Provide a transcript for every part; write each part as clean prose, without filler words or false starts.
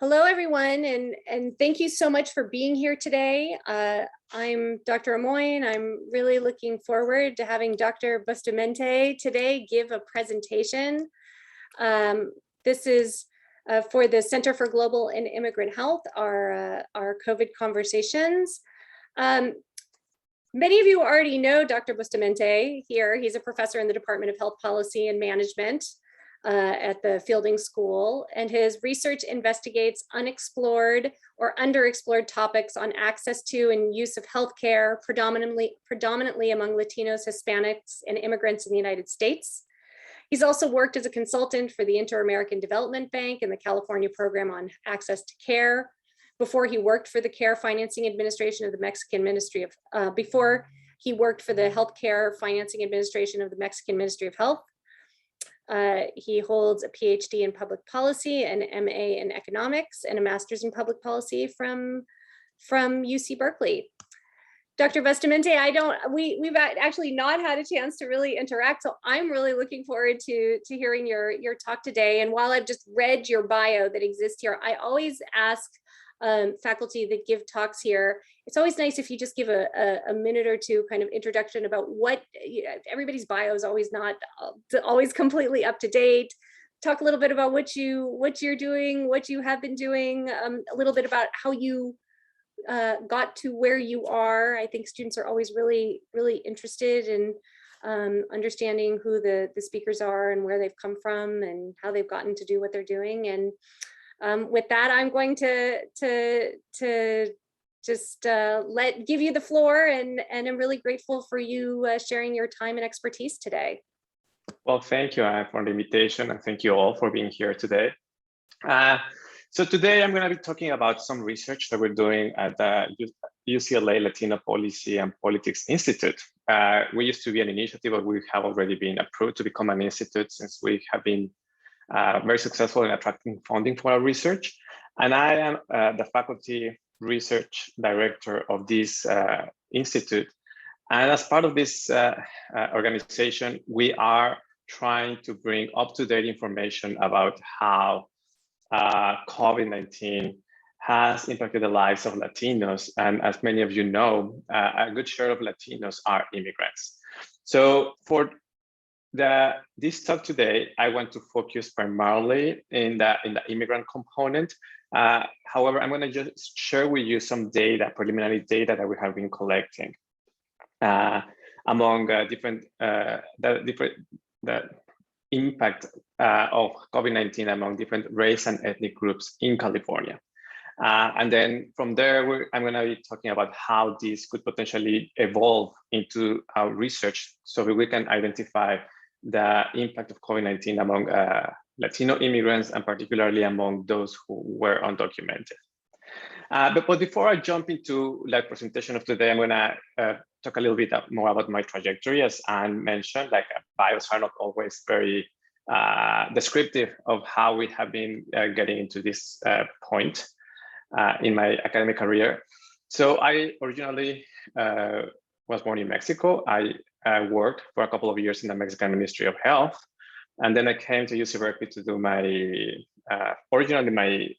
Hello, everyone, and thank you so much for being here today. I'm Dr. Amoyne. I'm really looking forward to having Dr. Bustamante today give a presentation. This is for the Center for Global and Immigrant Health, our COVID conversations. Many of you already know Dr. Bustamante here. He's a professor in the Department of Health Policy and Management at the Fielding School, and his research investigates unexplored or underexplored topics on access to and use of healthcare, predominantly among Latinos, Hispanics, and immigrants in the United States. He's also worked as a consultant for the Inter-American Development Bank and the California Program on Access to Care. Before he worked for the Care Financing Administration of the Mexican Ministry of, before he worked for the Healthcare Financing Administration of the Mexican Ministry of Health. He holds a PhD in public policy, an MA in economics, and a master's in public policy from UC Berkeley. Dr. Bustamante, we've actually not had a chance to really interact, so I'm really looking forward to hearing your talk today. And while I've just read your bio that exists here, I always ask faculty that give talks here, it's always nice if you just give a minute or two kind of introduction about what, everybody's bio is always not always completely up to date. Talk a little bit about what you're doing, what you have been doing, a little bit about how you got to where you are. I think students are always really interested in understanding who the speakers are and where they've come from and how they've gotten to do what they're doing. And with that, I'm going to just give you the floor, and I'm really grateful for you sharing your time and expertise today. Well, thank you for the invitation, and thank you all for being here today. So today I'm going to be talking about some research that we're doing at the UCLA Latino Policy and Politics Institute. We used to be an initiative, but we have already been approved to become an institute since we have been very successful in attracting funding for our research. And I am the faculty research director of this institute. And as part of this organization, we are trying to bring up-to-date information about how COVID-19 has impacted the lives of Latinos. And as many of you know, a good share of Latinos are immigrants. So for this talk today, I want to focus primarily in the immigrant component. However, I'm going to just share with you some data, preliminary data that we have been collecting among the impact of COVID-19 among different race and ethnic groups in California. And then from there, I'm going to be talking about how this could potentially evolve into our research so we can identify the impact of COVID-19 among Latino immigrants, and particularly among those who were undocumented. But before I jump into the presentation of today, I'm going to talk a little bit more about my trajectory. As Anne mentioned, like bios are not always very descriptive of how we have been getting into this point in my academic career. So I originally was born in Mexico. I worked for a couple of years in the Mexican Ministry of Health. And then I came to UC Berkeley to do originally my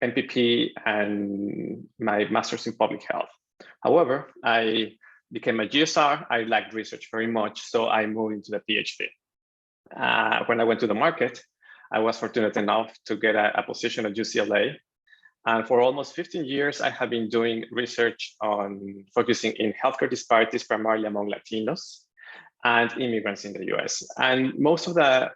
MPP and my master's in public health. However, I became a GSR. I liked research very much, so I moved into the PhD. When I went to the market, I was fortunate enough to get a position at UCLA. And for almost 15 years, I have been doing research on focusing in healthcare disparities, primarily among Latinos and immigrants in the US. And most of the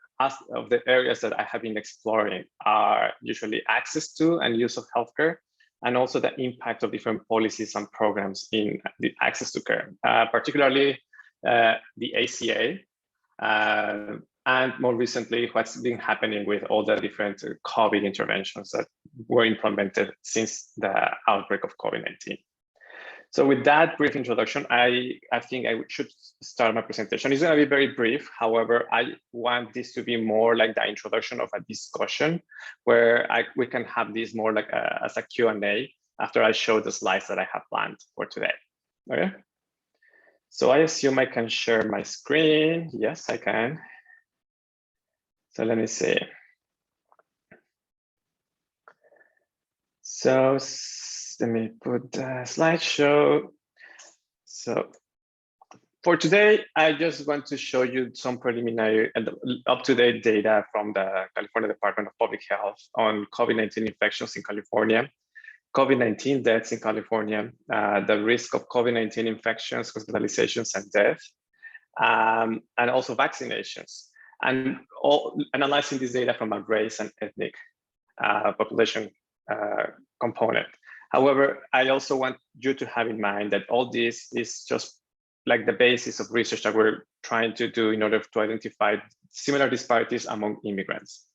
areas that I have been exploring are usually access to and use of healthcare, and also the impact of different policies and programs in the access to care, particularly the ACA, and more recently, what's been happening with all the different COVID interventions that were implemented since the outbreak of COVID-19. So with that brief introduction, I think I should start my presentation. It's going to be very brief. However, I want this to be more like the introduction of a discussion where we can have this more like as a Q&A after I show the slides that I have planned for today. Okay. So I assume I can share my screen. Yes, I can. So let me see. So let me put the slideshow. So for today, I just want to show you some preliminary and up-to-date data from the California Department of Public Health on COVID-19 infections in California, COVID-19 deaths in California, the risk of COVID-19 infections, hospitalizations, and death, and also vaccinations, and all analyzing this data from a race and ethnic population component. However, I also want you to have in mind that all this is just like the basis of research that we're trying to do in order to identify similar disparities among immigrants.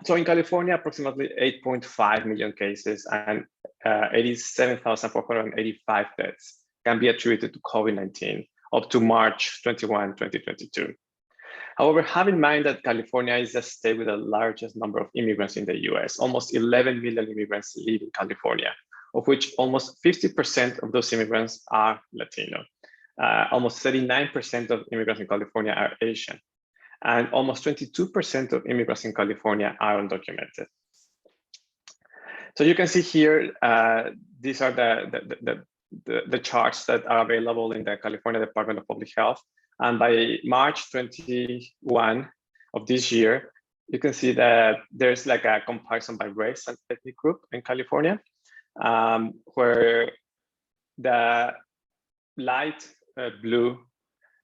So in California, approximately 8.5 million cases and 87,485 deaths can be attributed to COVID-19 up to March 21, 2022. However, have in mind that California is the state with the largest number of immigrants in the US. Almost 11 million immigrants live in California, of which almost 50% of those immigrants are Latino. Almost 39% of immigrants in California are Asian. And almost 22% of immigrants in California are undocumented. So you can see here, these are the charts that are available in the California Department of Public Health. And by March 21 of this year, you can see that there's like a comparison by race and ethnic group in California, where the light blue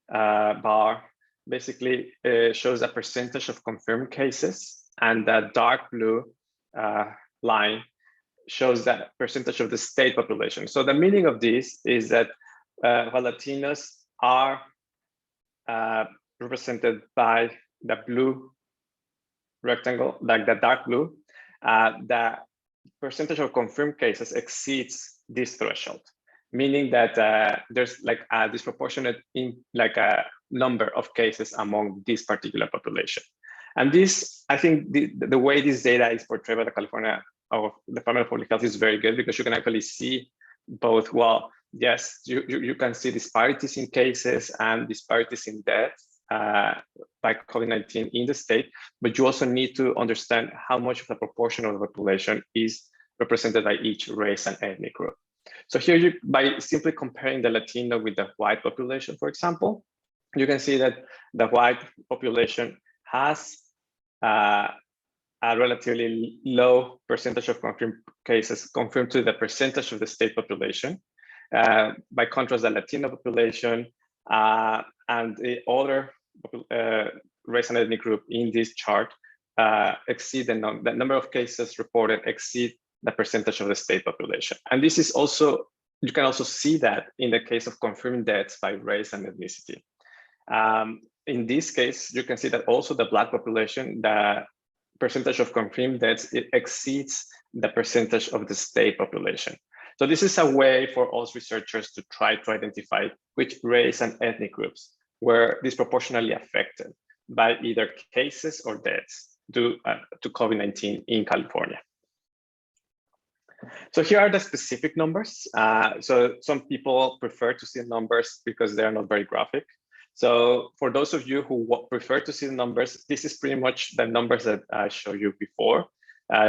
bar basically shows a percentage of confirmed cases, and the dark blue line shows that percentage of the state population. So the meaning of this is that while Latinos are represented by the blue rectangle, like the dark blue, the percentage of confirmed cases exceeds this threshold, meaning that there's like a disproportionate number of cases among this particular population. And this, I think the way this data is portrayed by the California Department of Public Health is very good, because you can actually see both, well, yes, you can see disparities in cases and disparities in deaths by COVID-19 in the state, but you also need to understand how much of the proportion of the population is represented by each race and ethnic group. So here, by simply comparing the Latino with the white population, for example, you can see that the white population has a relatively low percentage of confirmed cases confirmed to the percentage of the state population. By contrast, the Latino population and the other race and ethnic group in this chart exceed the number of cases reported exceed the percentage of the state population. And this is also, you can also see that in the case of confirmed deaths by race and ethnicity. In this case, you can see that also the Black population, the percentage of confirmed deaths, it exceeds the percentage of the state population. So this is a way for us researchers to try to identify which race and ethnic groups were disproportionately affected by either cases or deaths due to COVID-19 in California. So here are the specific numbers. So some people prefer to see numbers because they're not very graphic. So for those of you who prefer to see the numbers, this is pretty much the numbers that I showed you before,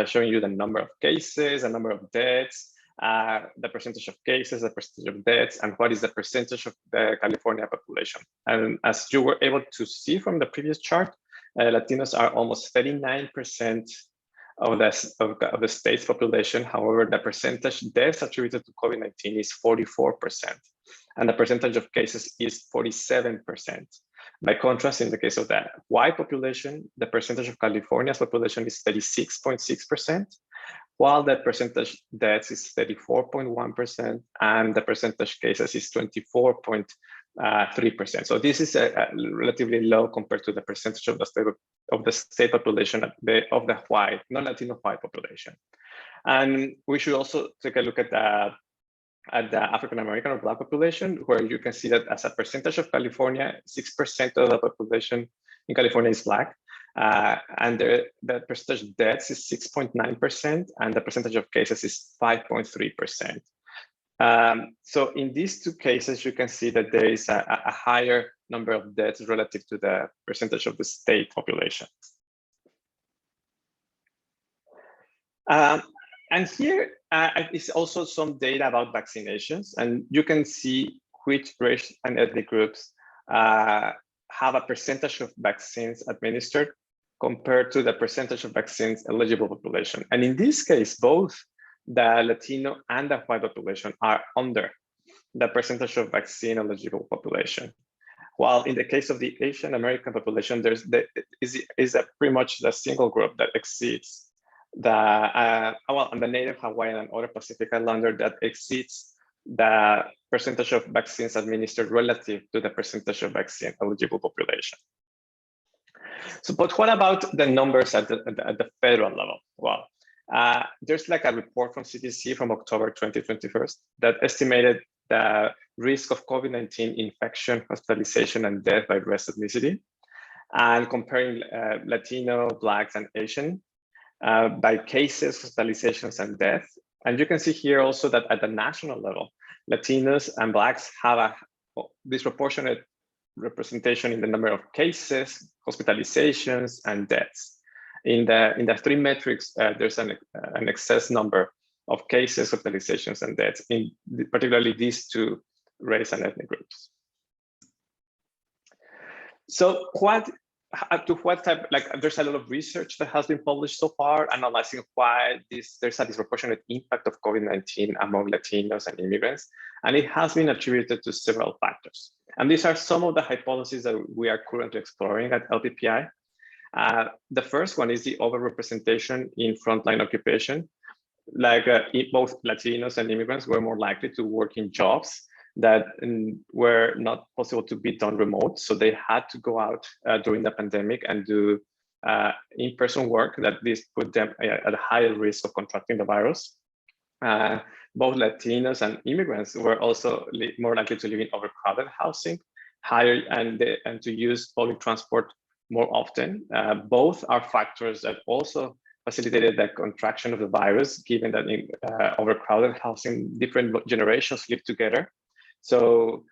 showing you the number of cases, the number of deaths, the percentage of cases, the percentage of deaths, and what is the percentage of the California population. And as you were able to see from the previous chart, Latinos are almost 39% of the state's population. However, the percentage deaths attributed to COVID-19 is 44%, and the percentage of cases is 47%. By contrast, in the case of the white population, the percentage of California's population is 36.6%, while the percentage deaths is 34.1%, and the percentage cases is 24.3%. So this is a relatively low compared to the percentage of the state population of the white, non-Latino white population. And we should also take a look at the African-American or Black population, where you can see that as a percentage of California, 6% of the population in California is Black. And the percentage of deaths is 6.9%, and the percentage of cases is 5.3%. So in these two cases, you can see that there is a higher number of deaths relative to the percentage of the state population. And here is also some data about vaccinations, and you can see which race and ethnic groups have a percentage of vaccines administered compared to the percentage of vaccines eligible population. And in this case, both the Latino and the white population are under the percentage of vaccine eligible population. While in the case of the Asian American population, is pretty much the single group that exceeds and the Native Hawaiian and other Pacific Islander that exceeds the percentage of vaccines administered relative to the percentage of vaccine eligible population. So, but what about the numbers at the federal level? Well, there's like a report from CDC from October 2021 that estimated the risk of COVID-19 infection, hospitalization, and death by race ethnicity, and comparing Latino, Blacks, and Asian by cases, hospitalizations, and death. And you can see here also that at the national level, Latinos and Blacks have a disproportionate representation in the number of cases, hospitalizations, and deaths. In the three metrics, there's an excess number of cases, hospitalizations, and deaths, in particularly these two race and ethnic groups. So to what type, like there's a lot of research that has been published so far analyzing why there's a disproportionate impact of COVID-19 among Latinos and immigrants. And it has been attributed to several factors. And these are some of the hypotheses that we are currently exploring at LPPI. The first one is the overrepresentation in frontline occupation. Like both Latinos and immigrants were more likely to work in jobs that were not possible to be done remote. So they had to go out during the pandemic and do in-person work that this put them at a higher risk of contracting the virus. Both Latinos and immigrants were also more likely to live in overcrowded housing, and to use public transport more often. Both are factors that also facilitated the contraction of the virus, given that in overcrowded housing, different generations live together. So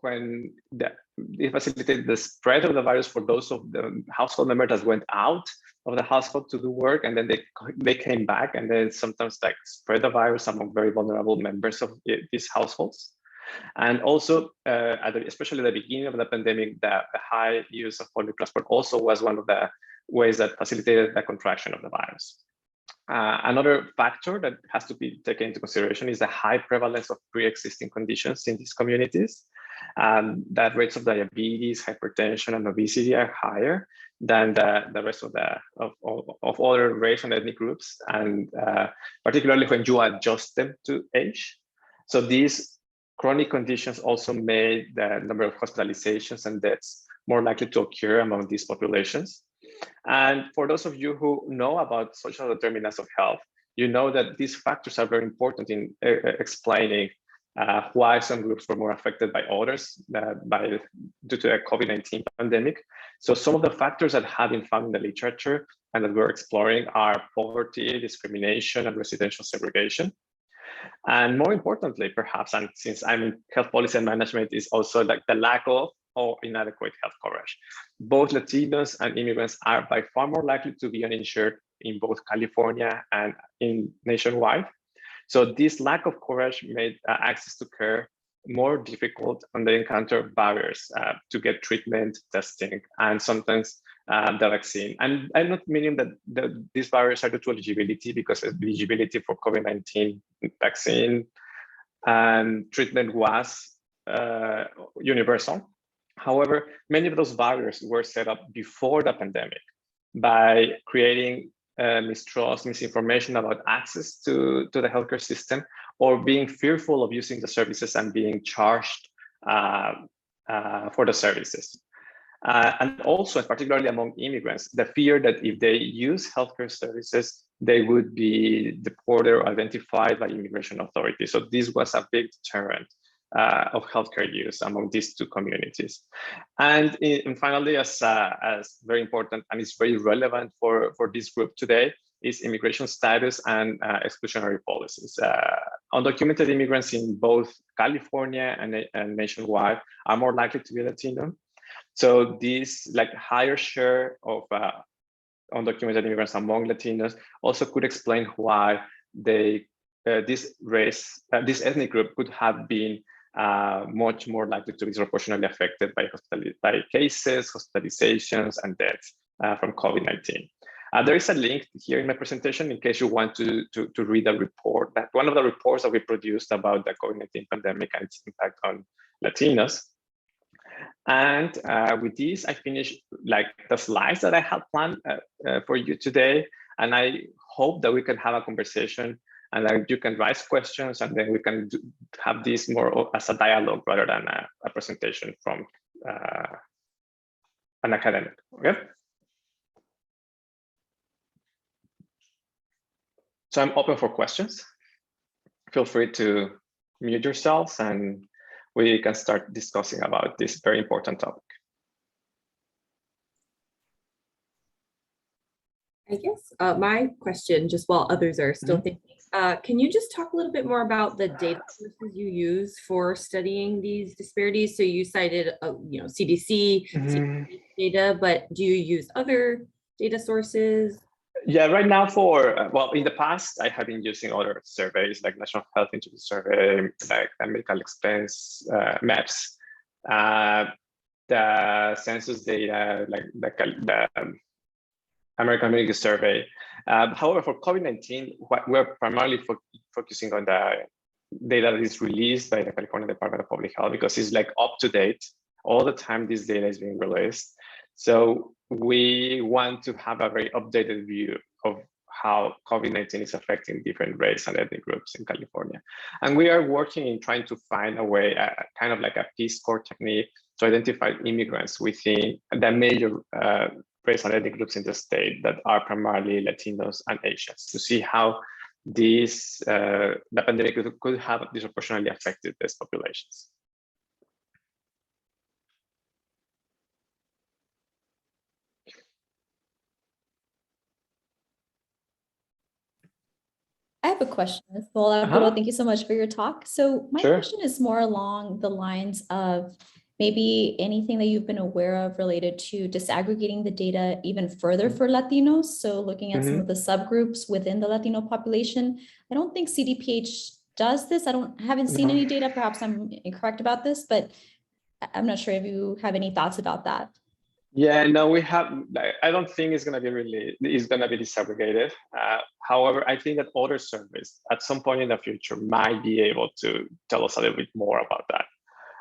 when it facilitated the spread of the virus for those of the household members that went out of the household to do work, and then they came back, and then sometimes like spread the virus among very vulnerable members of these households. And also, especially at the beginning of the pandemic, the high use of public transport also was one of the ways that facilitated the contraction of the virus. Another factor that has to be taken into consideration is the high prevalence of pre-existing conditions in these communities. That rates of diabetes, hypertension, and obesity are higher than the rest of other race and ethnic groups, and particularly when you adjust them to age. So these chronic conditions also made the number of hospitalizations and deaths more likely to occur among these populations. And for those of you who know about social determinants of health, you know that these factors are very important in explaining why some groups were more affected by others due to the COVID-19 pandemic. So some of the factors that have been found in the literature and that we're exploring are poverty, discrimination, and residential segregation. And more importantly, perhaps, and since I'm in health policy and management, is also like the lack of or inadequate health coverage. Both Latinos and immigrants are by far more likely to be uninsured in both California and nationwide. So this lack of coverage made access to care more difficult, and they encounter barriers to get treatment, testing, and sometimes the vaccine. And I'm not meaning that these barriers are due to eligibility, because eligibility for COVID-19 vaccine and treatment was universal. However, many of those barriers were set up before the pandemic by creating mistrust, misinformation about access to the healthcare system, or being fearful of using the services and being charged for the services. And also, particularly among immigrants, the fear that if they use healthcare services, they would be deported or identified by immigration authorities. So this was a big deterrent of healthcare use among these two communities. And finally, as very important, and it's very relevant for this group today, is immigration status and exclusionary policies. Undocumented immigrants in both California and nationwide are more likely to be Latino. So this higher share of undocumented immigrants among Latinos, also could explain why this ethnic group could have been much more likely to be disproportionately affected by cases, hospitalizations, and deaths from COVID-19. There is a link here in my presentation in case you want to read a report. That one of the reports that we produced about the COVID-19 pandemic and its impact on Latinos. And with this, I finished like the slides that I had planned for you today. And I hope that we can have a conversation and that you can raise questions, and then we can have this more as a dialogue rather than a presentation from an academic. Okay. So I'm open for questions. Feel free to mute yourselves and we can start discussing about this very important topic. I guess my question, just while others are still thinking, can you just talk a little bit more about the data sources you use for studying these disparities? So you cited, CDC data, but do you use other data sources? Yeah, right now well, in the past, I have been using other surveys like National Health Institute survey, like the medical expense maps, the census data, like the American Medical Survey. However, for COVID-19, we're primarily focusing on the data that is released by the California Department of Public Health because it's like up to date. All the time this data is being released. So we want to have a very updated view of how COVID-19 is affecting different race and ethnic groups in California. And we are working in trying to find a way, kind of like a Peace Corps technique to identify immigrants within the major race and ethnic groups in the state that are primarily Latinos and Asians, to see how the pandemic could have disproportionately affected these populations. I have a question. Well, Arturo, thank you so much for your talk. So my question is more along the lines of maybe anything that you've been aware of related to disaggregating the data even further for Latinos. So looking at some of the subgroups within the Latino population. I don't think CDPH does this. I haven't seen any data. Perhaps I'm incorrect about this, but I'm not sure if you have any thoughts about that. Yeah, no, we have. I don't think it's going to be disaggregated. However, I think that other surveys at some point in the future might be able to tell us a little bit more about that.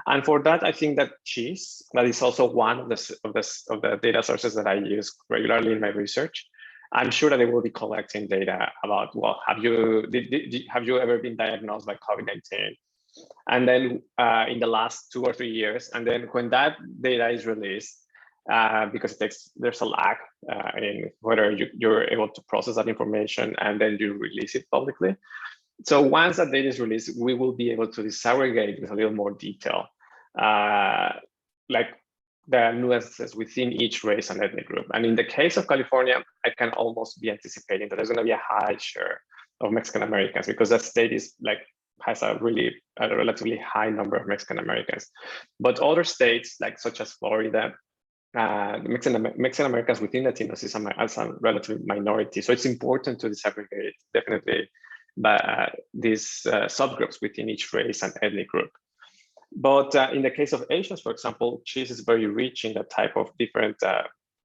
And for that, I think that CHEES, that is also one of the data sources that I use regularly in my research. I'm sure that they will be collecting data about, well, have you ever been diagnosed by COVID-19? And then in the last 2 or 3 years, and then when that data is released, because there's a lag in whether you're able to process that information and then you release it publicly. So once that data is released, we will be able to disaggregate with a little more detail, like the nuances within each race and ethnic group. And in the case of California, I can almost be anticipating that there's going to be a high share of Mexican Americans because that state has a relatively high number of Mexican Americans. But other states, like such as Florida, Mexican Americans within Latinos is a relative minority. So it's important to disaggregate definitely these subgroups within each race and ethnic group. But in the case of Asians, for example, CHEES is very rich in the type of different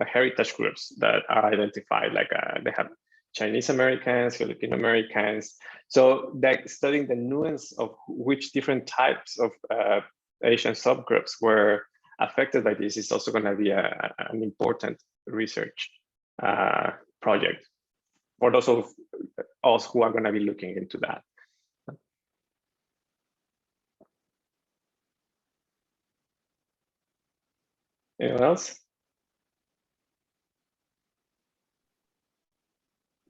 heritage groups that are identified. Like they have Chinese Americans, Filipino Americans. So studying the nuance of which different types of Asian subgroups were affected by this is also going to be an important research project for those of us who are going to be looking into that. Anyone else?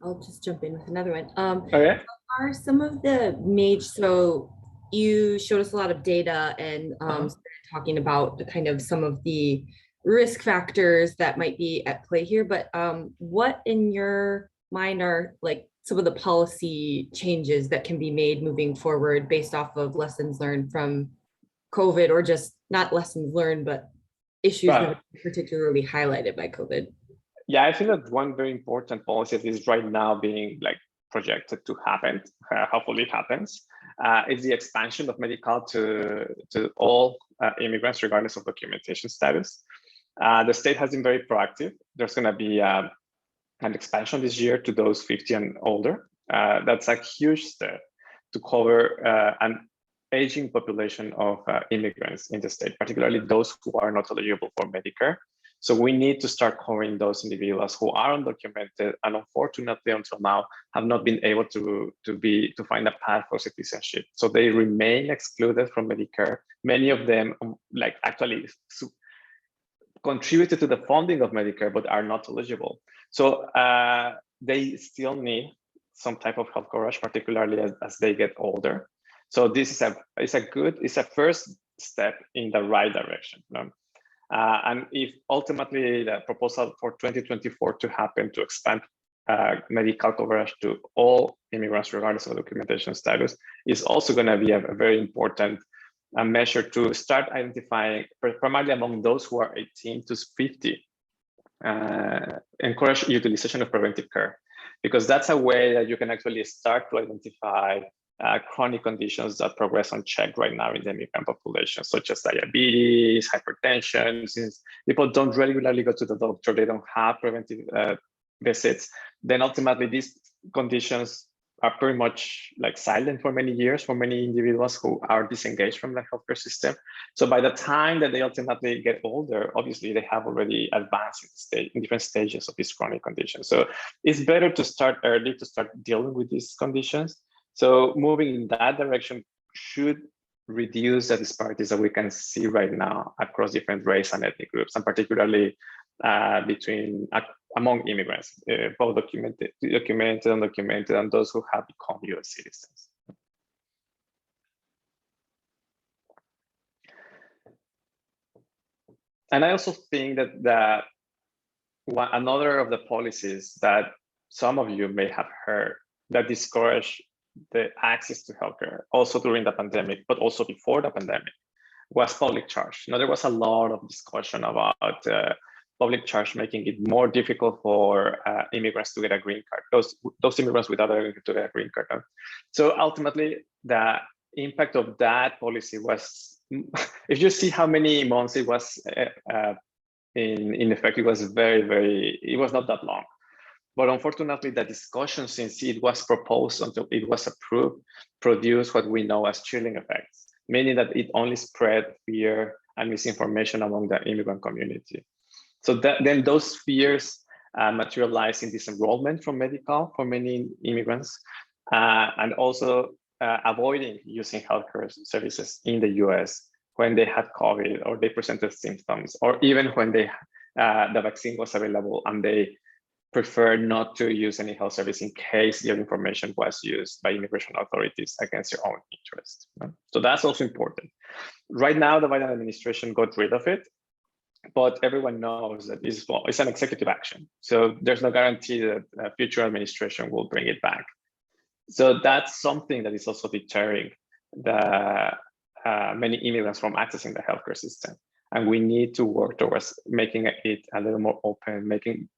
I'll just jump in with another one. Okay. Are some of the so you showed us a lot of data and started talking about kind of some of the risk factors that might be at play here, but what in your mind are like some of the policy changes that can be made moving forward based off of lessons learned from COVID, or just not lessons learned, but issues that are particularly highlighted by COVID? Yeah, I think that one very important policy that is right now being like projected to happen, hopefully it happens, is the expansion of medical to all immigrants, regardless of documentation status. The state has been very proactive. There's going to be an expansion this year to those 50 and older. That's a huge step to cover an aging population of immigrants in the state, particularly those who are not eligible for Medicare. So we need to start covering those individuals who are undocumented and unfortunately until now have not been able to find a path for citizenship. So they remain excluded from Medicare. Many of them like actually contributed to the funding of Medicare, but are not eligible. So they still need some type of health coverage, particularly as they get older. So this is a first step in the right direction. And if ultimately the proposal for 2024 to happen to expand medical coverage to all immigrants, regardless of documentation status, is also going to be a very important measure to start identifying, primarily among those who are 18 to 50, encourage utilization of preventive care, because that's a way that you can actually start to identify chronic conditions that progress unchecked right now in the immigrant population, such as diabetes, hypertension. Since people don't regularly go to the doctor, they don't have preventive visits, then ultimately these conditions are pretty much like silent for many years for many individuals who are disengaged from the healthcare system. So by the time that they ultimately get older, obviously they have already advanced in different stages of these chronic conditions. So it's better to start early, to start dealing with these conditions. So moving in that direction should reduce the disparities that we can see right now across different race and ethnic groups, and particularly among immigrants, both documented, undocumented, and those who have become US citizens. And I also think that another of the policies that some of you may have heard that discourage the access to healthcare, also during the pandemic, but also before the pandemic, was public charge. There was a lot of discussion about public charge making it more difficult for immigrants to get a green card, those immigrants without a to get a green card. So ultimately, the impact of that policy was, if you see how many months it was in effect, it was it was not that long. But unfortunately, the discussion since it was proposed until it was approved produced what we know as chilling effects, meaning that it only spread fear and misinformation among the immigrant community. So then those fears materialize in disenrollment from medical for many immigrants, and also avoiding using healthcare services in the US when they had COVID or they presented symptoms, or even when the vaccine was available and they prefer not to use any health service in case their information was used by immigration authorities against their own interest. So that's also important. Right now, the Biden administration got rid of it, but everyone knows that it's an executive action. So there's no guarantee that a future administration will bring it back. So that's something that is also deterring the many immigrants from accessing the healthcare system. And we need to work towards making it a little more open,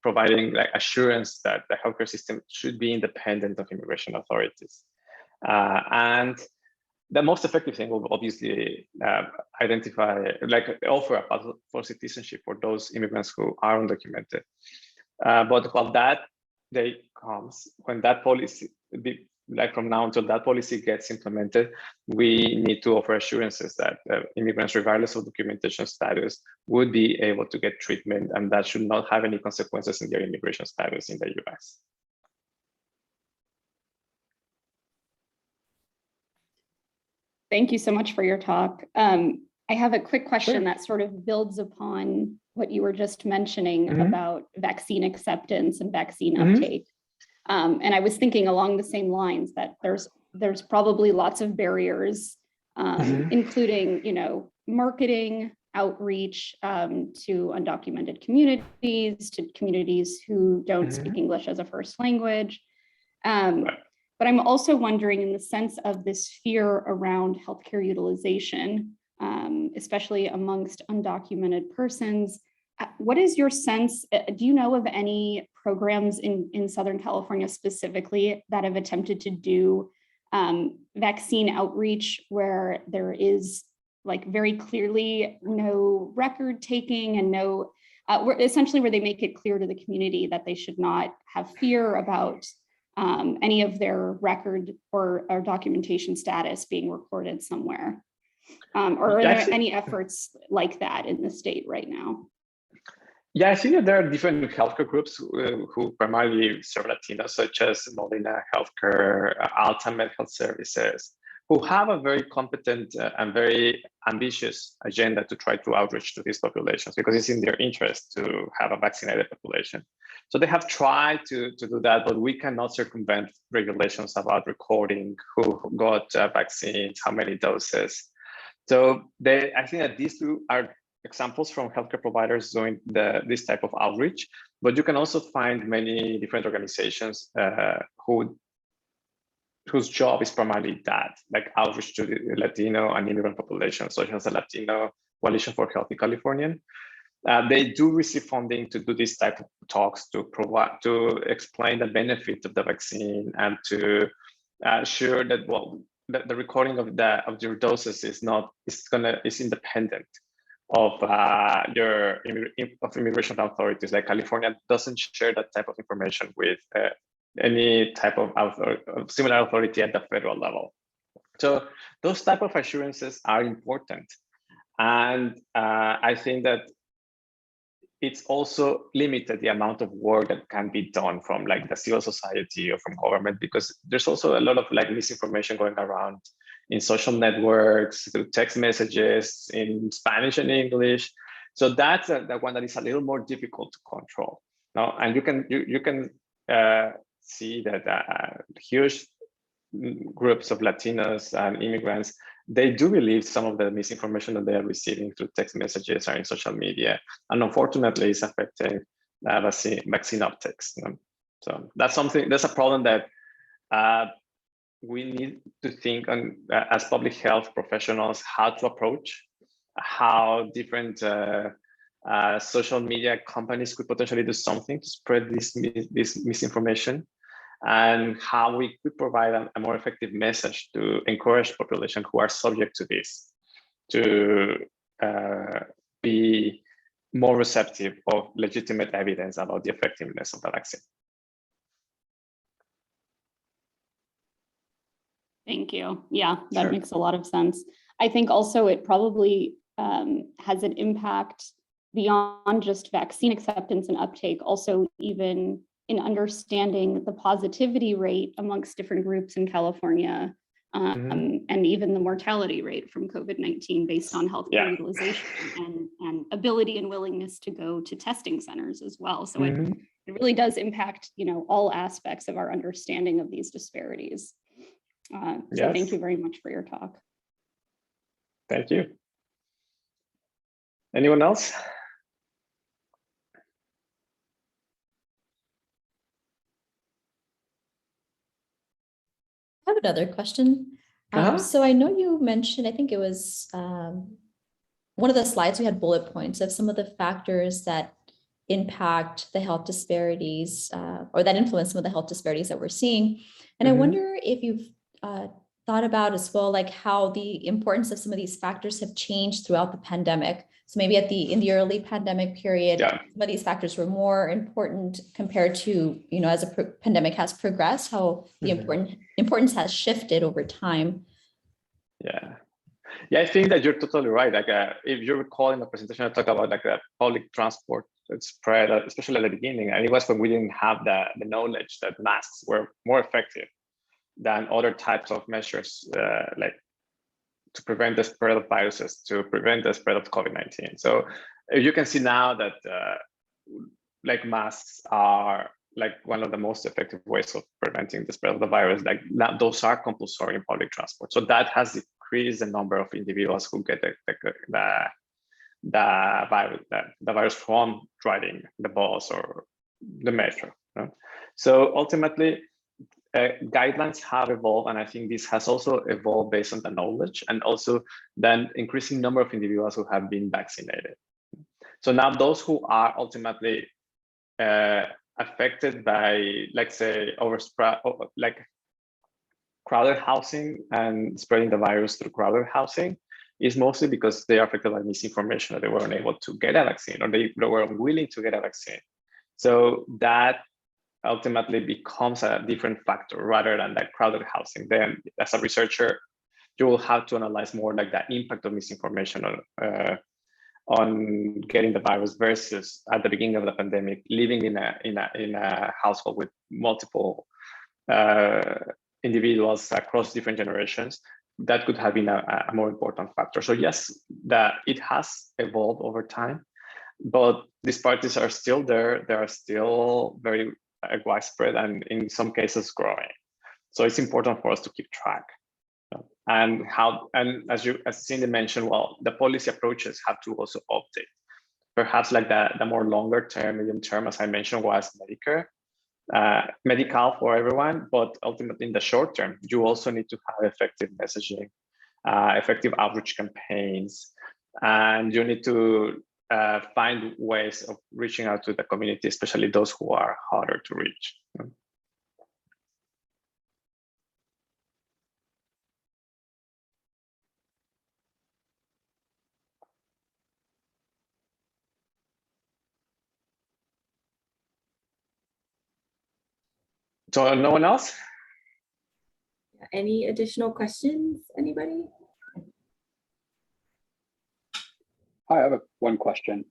providing like assurance that the healthcare system should be independent of immigration authorities. And the most effective thing will obviously offer a path for citizenship for those immigrants who are undocumented. But while that day comes, when that policy, from now until that policy gets implemented, we need to offer assurances that immigrants, regardless of documentation status, would be able to get treatment, and that should not have any consequences in their immigration status in the US. Thank you so much for your talk. I have a quick question Sure. that sort of builds upon what you were just mentioning about vaccine acceptance and vaccine uptake. And I was thinking along the same lines that there's probably lots of barriers, including, marketing, outreach to undocumented communities, to communities who don't speak English as a first language. But I'm also wondering, in the sense of this fear around healthcare utilization, especially amongst undocumented persons, what is your sense? Do you know of any programs in Southern California specifically that have attempted to do vaccine outreach where there is like very clearly no record taking and no, essentially where they make it clear to the community that they should not have fear about any of their record or documentation status being recorded somewhere? Or are there any efforts like that in the state right now? Yeah, I think that there are different healthcare groups who primarily serve Latinos, such as Molina Healthcare, Alta Medical Services, who have a very competent and very ambitious agenda to try to outreach to these populations because it's in their interest to have a vaccinated population. So they have tried to do that, but we cannot circumvent regulations about recording who got vaccines, how many doses. So I think that these two are examples from healthcare providers doing this type of outreach, but you can also find many different organizations whose job is primarily that, like outreach to the Latino and immigrant populations, such as the Latino Coalition for Healthy Californian. They do receive funding to do this type of talks to explain the benefit of the vaccine and to assure that the recording of your doses is independent of immigration authorities. Like California doesn't share that type of information with any type of similar authority at the federal level. So those type of assurances are important. And I think that it's also limited the amount of work that can be done from like the civil society or from government, because there's also a lot of like misinformation going around in social networks, through text messages in Spanish and English. So that's the one that is a little more difficult to control. Now, and you can see that huge groups of Latinos and immigrants, they do believe some of the misinformation that they are receiving through text messages or in social media, and unfortunately, it's affecting vaccine uptakes. So that's a problem that we need to think on as public health professionals how to approach, how different social media companies could potentially do something to spread this misinformation, and how we could provide a more effective message to encourage population who are subject to this to be more receptive of legitimate evidence about the effectiveness of the vaccine. Thank you. Yeah, that makes a lot of sense. I think also it probably has an impact beyond just vaccine acceptance and uptake, also even in understanding the positivity rate amongst different groups in California, and even the mortality rate from COVID-19 based on healthcare utilization and ability and willingness to go to testing centers as well. So it really does impact, all aspects of our understanding of these disparities. So thank you very much for your talk. Thank you. Anyone else? I have another question. So I know you mentioned, I think it was one of the slides, we had bullet points of some of the factors that impact the health disparities or that influence some of the health disparities that we're seeing. And I wonder if you've thought about as well, like how the importance of some of these factors have changed throughout the pandemic. So maybe in the early pandemic period, some of these factors were more important compared to, as the pandemic has progressed, how the importance has shifted over time. Yeah, I think that you're totally right. Like if you recall in the presentation, I talked about like the public transport spread, especially at the beginning, and it was when we didn't have the knowledge that masks were more effective than other types of measures, like to prevent the spread of viruses, to prevent the spread of COVID-19. So you can see now that like masks are like one of the most effective ways of preventing the spread of the virus. Like those are compulsory in public transport. So that has decreased the number of individuals who get the virus from driving the bus or the metro. So ultimately, guidelines have evolved, and I think this has also evolved based on the knowledge and also then increasing number of individuals who have been vaccinated. So now those who are ultimately affected by, let's say, like crowded housing and spreading the virus through crowded housing is mostly because they are affected by misinformation, that they weren't able to get a vaccine, or they were unwilling to get a vaccine. So that ultimately becomes a different factor rather than that crowded housing. Then as a researcher, you will have to analyze more like the impact of misinformation on getting the virus versus at the beginning of the pandemic, living in a household with multiple individuals across different generations. That could have been a more important factor. So yes, that it has evolved over time, but disparities are still there. They are still very widespread and in some cases growing. So it's important for us to keep track. And as Cindy mentioned, well, the policy approaches have to also update. Perhaps like the more longer term, medium term, as I mentioned, was Medicare, medical for everyone, but ultimately in the short term, you also need to have effective messaging, effective outreach campaigns, and you need to find ways of reaching out to the community, especially those who are harder to reach. So no one else? Any additional questions, anybody? Hi, I have one question.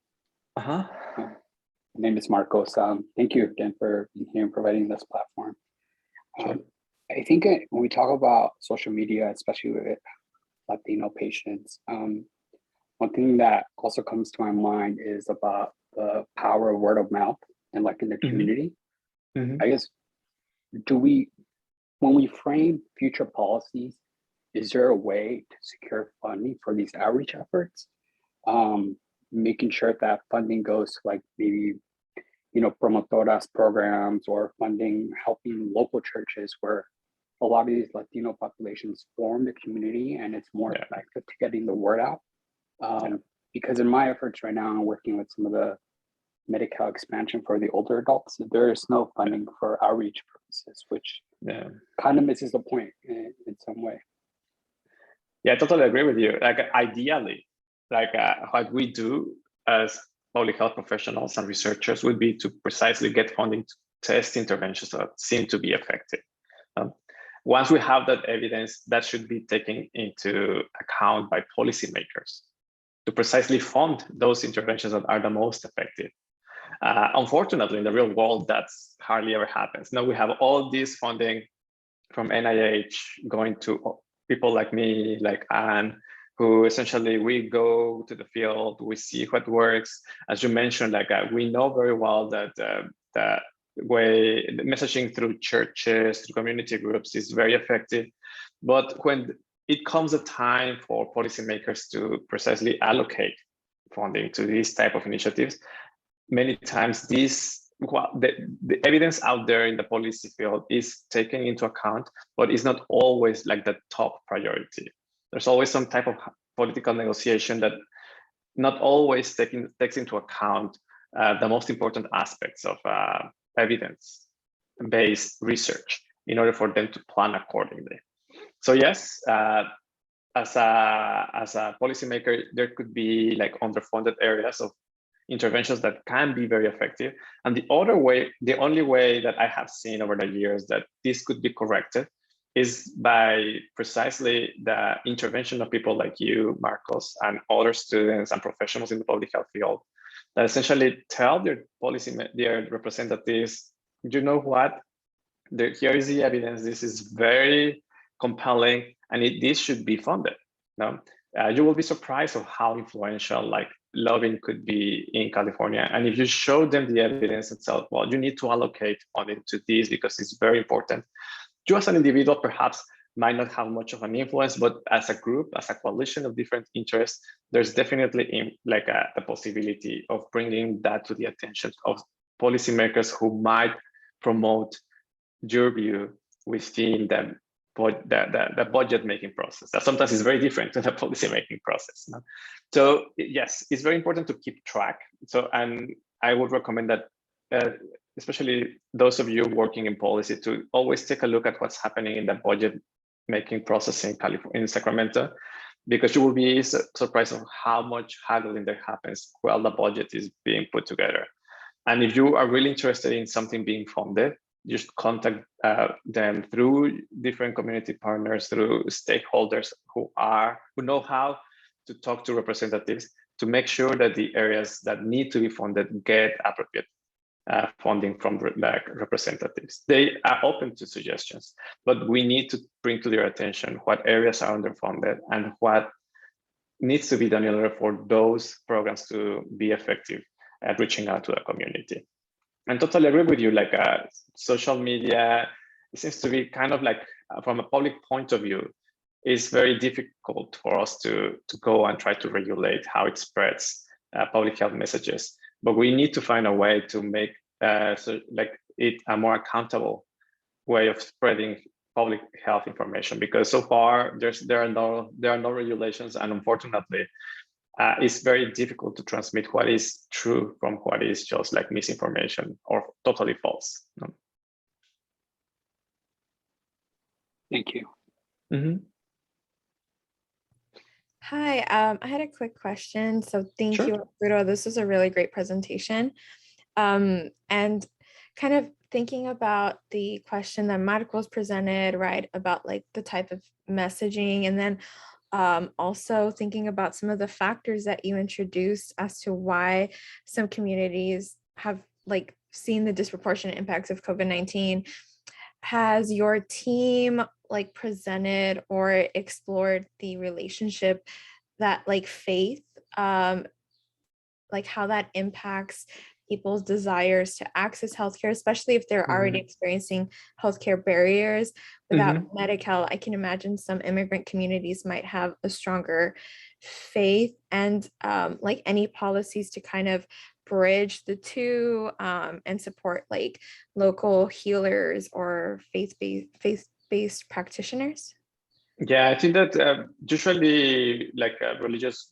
Uh-huh. My name is Marcos. Thank you again for being here and providing this platform. I think when we talk about social media, especially with Latino patients, one thing that also comes to my mind is about the power of word of mouth and like in the community. I guess, when we frame future policies, is there a way to secure funding for these outreach efforts? Making sure that funding goes to like maybe, promotoras programs or funding, helping local churches where a lot of these Latino populations form the community and it's more effective to getting the word out. Because in my efforts right now, I'm working with some of the Medi-Cal expansion for the older adults. There is no funding for outreach purposes, which kind of misses the point in some way. Yeah, I totally agree with you. Like ideally, like what we do as public health professionals and researchers would be to precisely get funding to test interventions that seem to be effective. Once we have that evidence, that should be taken into account by policymakers to precisely fund those interventions that are the most effective. Unfortunately, in the real world, that's hardly ever happens. Now we have all this funding from NIH going to people like me, like Anne, who essentially we go to the field, we see what works. As you mentioned, like we know very well that the way the messaging through churches, through community groups is very effective. But when it comes a time for policymakers to precisely allocate funding to these type of initiatives, many times the evidence out there in the policy field is taken into account, but it's not always like the top priority. There's always some type of political negotiation that not always takes into account the most important aspects of evidence-based research in order for them to plan accordingly. So yes, as a policymaker, there could be like underfunded areas of interventions that can be very effective. And the only way that I have seen over the years that this could be corrected is by precisely the intervention of people like you, Marcos, and other students and professionals in the public health field that essentially tell their representatives, you know what, here is the evidence, this is very compelling, and this should be funded. You will be surprised of how influential like lobbying could be in California. And if you show them the evidence itself, well, you need to allocate funding to this because it's very important. You as an individual perhaps might not have much of an influence, but as a group, as a coalition of different interests, there's definitely like the possibility of bringing that to the attention of policymakers who might promote your view within the the budget making process. That sometimes is very different to the policy making process. No? So yes, it's very important to keep track. So, and I would recommend that, especially those of you working in policy, to always take a look at what's happening in the budget making process in Sacramento, because you will be surprised of how much haggling there happens while the budget is being put together. And if you are really interested in something being funded, just contact them through different community partners, through stakeholders who know how to talk to representatives to make sure that the areas that need to be funded get appropriate funding from representatives. They are open to suggestions, but we need to bring to their attention what areas are underfunded and what needs to be done in order for those programs to be effective at reaching out to the community. And totally agree with you, like social media, it seems to be kind of like, from a public point of view, it's very difficult for us to go and try to regulate how it spreads public health messages. But we need to find a way to make it a more accountable way of spreading public health information, because so far there are no regulations, and unfortunately, it's very difficult to transmit what is true from what is just like misinformation or totally false. No? Thank you. Mm-hmm. Hi, I had a quick question. So thank you, Arturo. This was a really great presentation. And kind of thinking about the question that Marcos presented, right, about like the type of messaging, and then also thinking about some of the factors that you introduced as to why some communities have like seen the disproportionate impacts of COVID-19. Has your team like presented or explored the relationship that like faith, like how that impacts people's desires to access healthcare, especially if they're already experiencing healthcare barriers without Medi-Cal? I can imagine some immigrant communities might have a stronger faith, and like any policies to kind of bridge the two and support like local healers or faith-based practitioners? Yeah, I think that usually like religious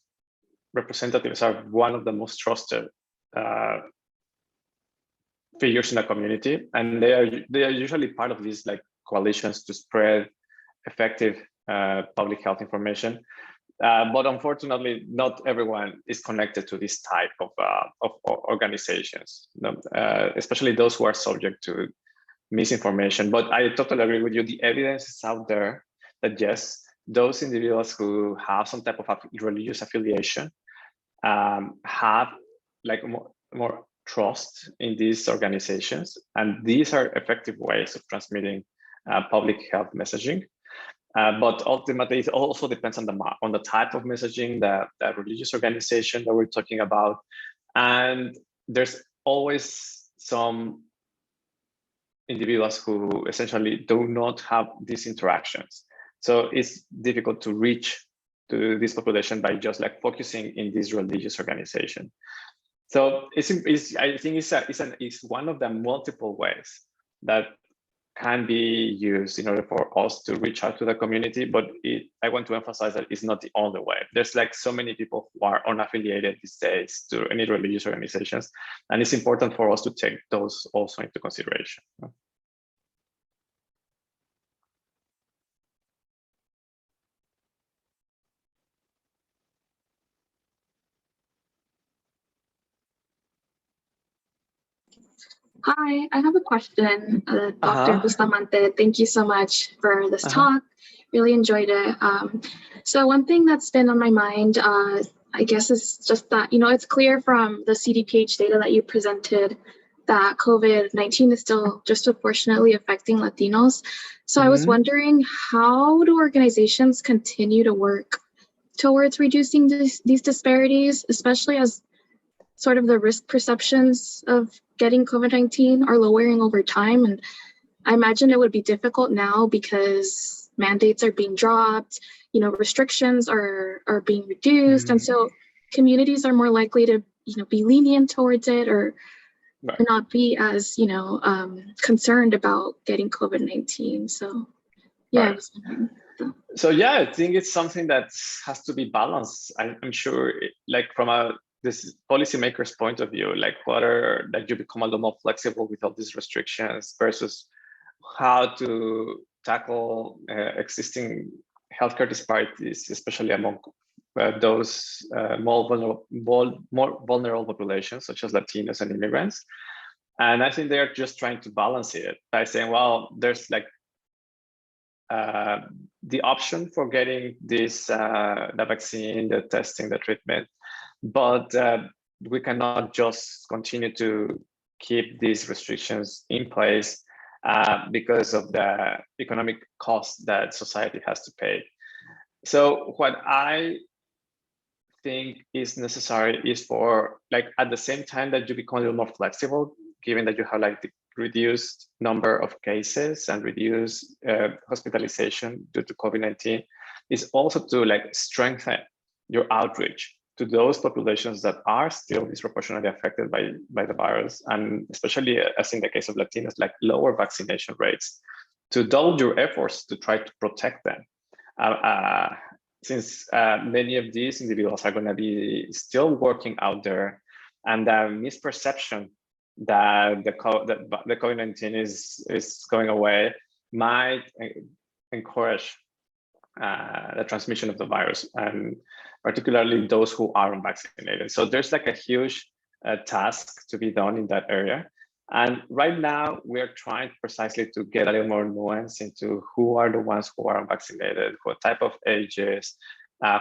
representatives are one of the most trusted figures in the community, and they are usually part of these like coalitions to spread effective public health information. But unfortunately, not everyone is connected to this type of organizations, especially those who are subject to misinformation. But I totally agree with you. The evidence is out there that yes, those individuals who have some type of religious affiliation have like more trust in these organizations, and these are effective ways of transmitting public health messaging. But ultimately, it also depends on the type of messaging, that religious organization that we're talking about, and there's always some individuals who essentially do not have these interactions. So it's difficult to reach to this population by just like focusing in this religious organization. So I think it's one of the multiple ways that can be used in order for us to reach out to the community, but I want to emphasize that it's not the only way. There's like so many people who are unaffiliated these days to any religious organizations, and it's important for us to take those also into consideration. Hi, I have a question, Dr. Bustamante. Thank you so much for this talk. Really enjoyed it. So one thing that's been on my mind, I guess, is just that, it's clear from the CDPH data that you presented that COVID-19 is still disproportionately affecting Latinos. So I was wondering, how do organizations continue to work towards reducing these disparities, especially as sort of the risk perceptions of getting COVID-19 are lowering over time? And I imagine it would be difficult now because mandates are being dropped, restrictions are being reduced. And so communities are more likely to, be lenient towards it, or not be as, concerned about getting COVID-19. So Yeah. So yeah, I think it's something that has to be balanced. I'm sure, like from this policymaker's point of view, like whether that you become a lot more flexible with all these restrictions versus how to tackle existing healthcare disparities, especially among those more vulnerable populations, such as Latinos and immigrants. And I think they are just trying to balance it by saying, well, there's like the option for getting this, the vaccine, the testing, the treatment, but we cannot just continue to keep these restrictions in place because of the economic cost that society has to pay. So what I think is necessary is for, like, at the same time that you become a little more flexible, given that you have like the reduced number of cases and reduced hospitalization due to COVID-19, is also to like strengthen your outreach to those populations that are still disproportionately affected by the virus, and especially as in the case of Latinos, like lower vaccination rates, to double your efforts to try to protect them. Since many of these individuals are going to be still working out there, and the misperception that the COVID-19 is going away might encourage the transmission of the virus, and particularly those who are unvaccinated. So there's like a huge task to be done in that area. And right now we're trying precisely to get a little more nuance into who are the ones who are unvaccinated, what type of ages,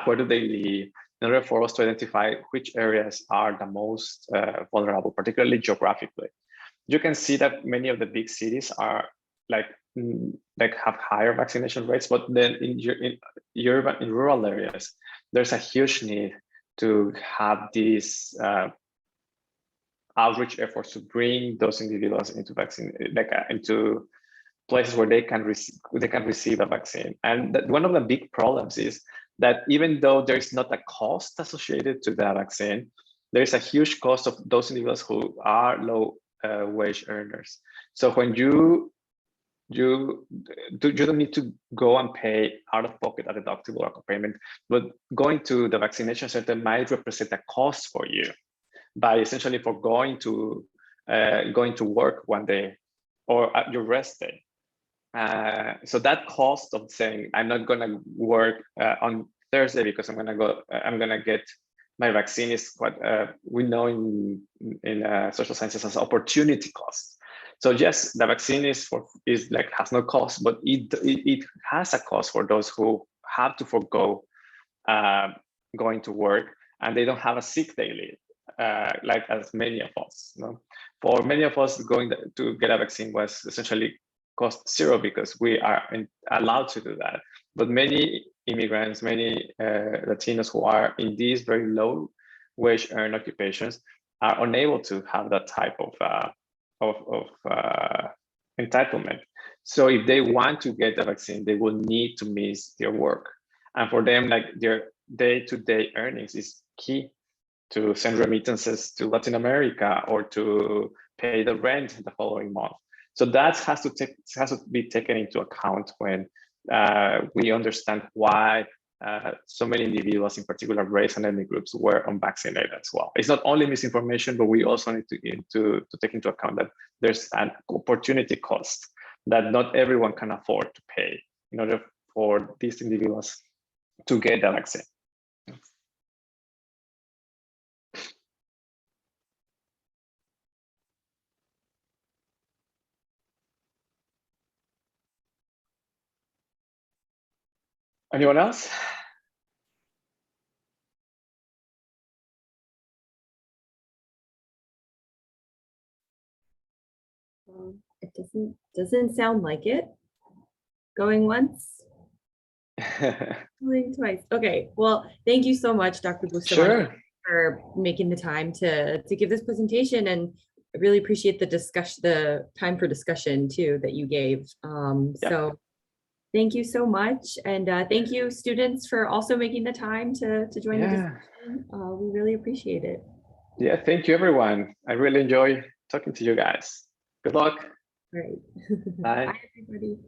where do they live, in order for us to identify which areas are the most vulnerable, particularly geographically. You can see that many of the big cities are like have higher vaccination rates, but then in rural areas, there's a huge need to have these outreach efforts to bring those individuals into vaccine, into places where they can receive a vaccine. And one of the big problems is that even though there is not a cost associated to the vaccine, there is a huge cost of those individuals who are low wage earners. So when you don't need to go and pay out of pocket a deductible or co-payment, but going to the vaccination center might represent a cost for you by essentially for going to work one day or at your rest day. So that cost of saying I'm not going to work on Thursday because I'm going to get my vaccine is what we know in social sciences as opportunity cost. So yes, the vaccine has no cost, but it has a cost for those who have to forego going to work, and they don't have a sick day leave, like as many of us. For many of us, going to get a vaccine was essentially cost zero because we are allowed to do that. But many immigrants, many Latinos who are in these very low wage earned occupations are unable to have that type of entitlement. So if they want to get the vaccine, they will need to miss their work. And for them, like their day-to-day earnings is key to send remittances to Latin America or to pay the rent the following month. So that has to be taken into account when we understand why so many individuals, in particular race and ethnic groups, were unvaccinated as well. It's not only misinformation, but we also need to take into account that there's an opportunity cost that not everyone can afford to pay in order for these individuals to get the vaccine. Anyone else? It doesn't sound like it. Going once. Going twice. Okay. Well, thank you so much, Dr. Bustamante, for making the time to give this presentation, and I really appreciate the time for discussion too that you gave. So thank you so much, and thank you, students, for also making the time to join the discussion. We really appreciate it. Yeah, thank you, everyone. I really enjoy talking to you guys. Good luck. Great. Bye. Bye, everybody.